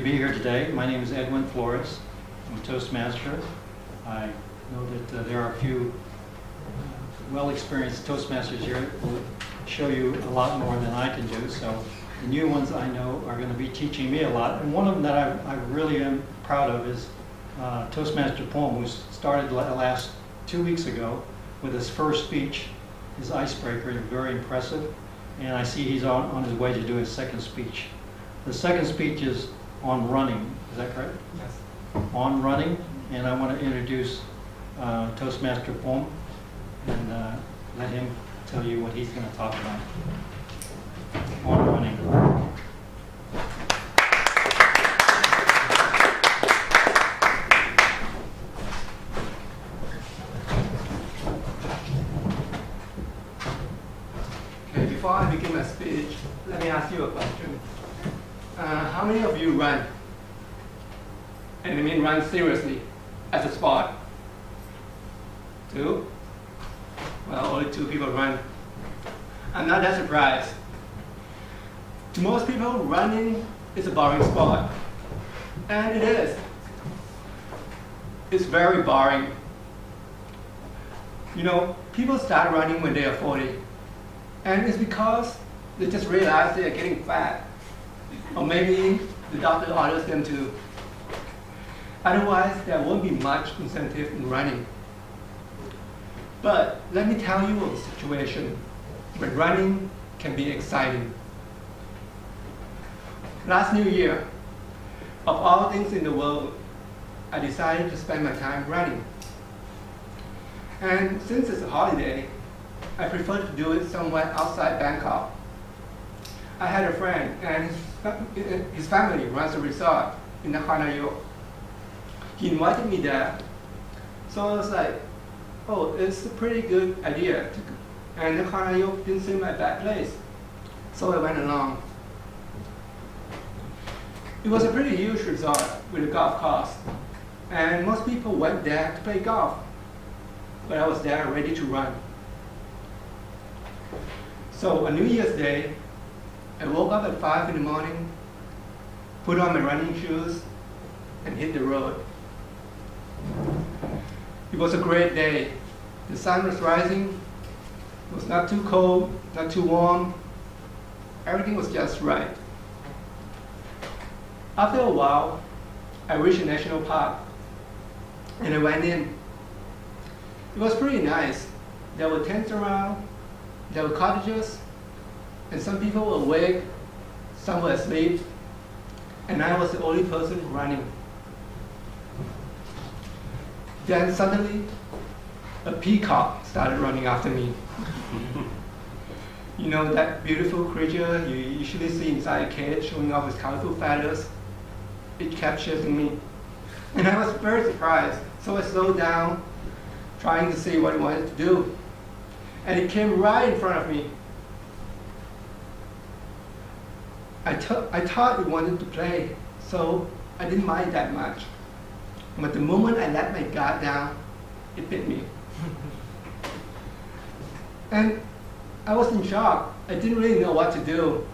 be here today. My name is Edwin Flores. I'm a Toastmaster. I know that there are a few well-experienced Toastmasters here who will show you a lot more than I can do. So the new ones I know are going to be teaching me a lot. And one of them that I really am proud of is Toastmaster Poom, who started last 2 weeks ago with his first speech, his icebreaker. Very impressive. And I see he's on his way to do his second speech. The second speech is on running. Is that correct? Yes. On running. And I want to introduce Toastmaster Poom and let him tell you what he's going to talk about. On running. Before I begin my speech, let me ask you a question. How many of you run? And I mean run seriously, as a sport? 2? Well, only 2 people run. I'm not that surprised. To most people, running is a boring sport. And it is. It's very boring. You know, people start running when they are 40. And it's because they just realize they are getting fat. Or maybe the doctor orders them to. Otherwise, there won't be much incentive in running. But let me tell you a situation where running can be exciting. Last New Year, of all things in the world, I decided to spend my time running. And since it's a holiday, I prefer to do it somewhere outside Bangkok. I had a friend, and his family runs a resort in Nakhon. He invited me there, so I was like, oh, it's a pretty good idea. And Nakhon didn't seem like a bad place, so I went along. It was a pretty huge resort with a golf course, and most people went there to play golf, but I was there ready to run. So on New Year's Day, I woke up at 5 in the morning, put on my running shoes, and hit the road. It was a great day. The sun was rising. It was not too cold, not too warm. Everything was just right. After a while, I reached a national park, and I went in. It was pretty nice. There were tents around. There were cottages, and some people were awake, some were asleep, and I was the only person running. Then suddenly, a peacock started running after me. You know, that beautiful creature you usually see inside a cage showing off his colorful feathers? It kept chasing me. And I was very surprised, so I slowed down, trying to see what it wanted to do. And it came right in front of me. I thought it wanted to play, so I didn't mind that much. But the moment I let my guard down, it bit me. And I was in shock. I didn't really know what to do.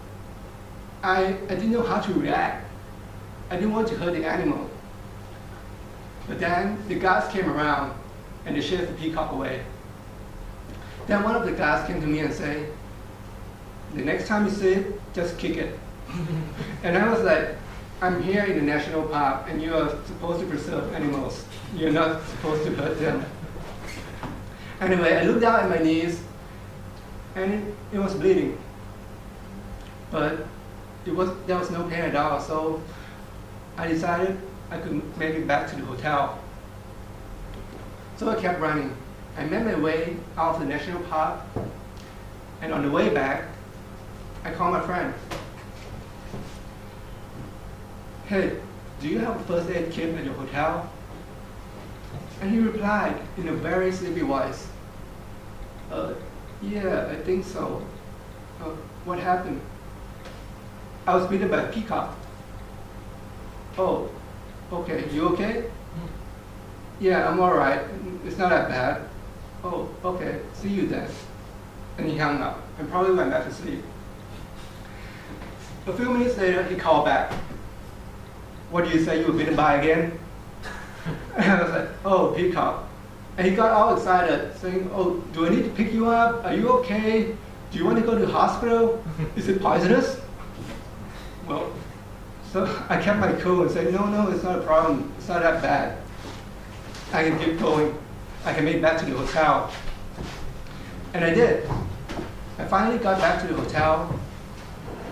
I didn't know how to react. I didn't want to hurt the animal. But then the guards came around, and they chased the peacock away. Then one of the guys came to me and said, the next time you see it, just kick it. And I was like, I'm here in the national park, and you are supposed to preserve animals. You're not supposed to hurt them. Anyway, I looked down at my knees, and it was bleeding. But there was no pain at all, so I decided I could make it back to the hotel. So I kept running. I made my way out of the national park, and on the way back, I called my friend. Hey, do you have a first aid kit at your hotel? And he replied in a very sleepy voice, yeah, I think so. What happened? I was bitten by a peacock. Oh, okay, you okay? Yeah, I'm all right. It's not that bad. Oh, okay, see you then. And he hung up and probably went back to sleep. A few minutes later, he called back. what do you say you were bitten by again? And I was like, oh, peacock. And he got all excited, saying, oh, do I need to pick you up? Are you okay? Do you want to go to the hospital? Is it poisonous? Well, so I kept my cool and said, no, it's not a problem. It's not that bad. I can keep going. I can make it back to the hotel. And I did. I finally got back to the hotel,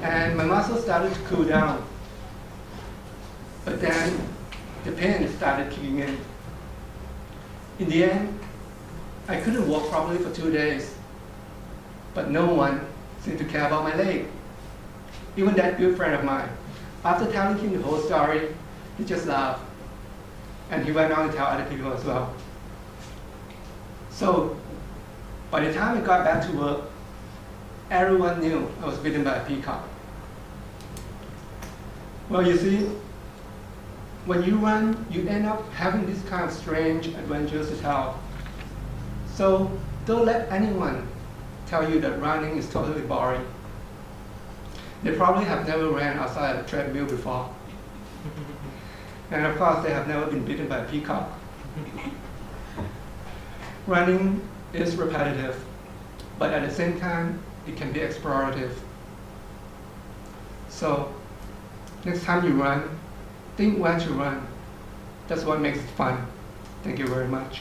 and my muscles started to cool down. But then the pain started kicking in. In the end, I couldn't walk properly for 2 days, but no one seemed to care about my leg. Even that good friend of mine. After telling him the whole story, he just laughed. And he went on to tell other people as well. So, by the time I got back to work, everyone knew I was bitten by a peacock. Well, you see, when you run, you end up having this kind of strange adventures to tell. So don't let anyone tell you that running is totally boring. They probably have never ran outside a treadmill before. And of course, they have never been bitten by a peacock. Running is repetitive, but at the same time, it can be explorative. So next time you run, think when to run. That's what makes it fun. Thank you very much.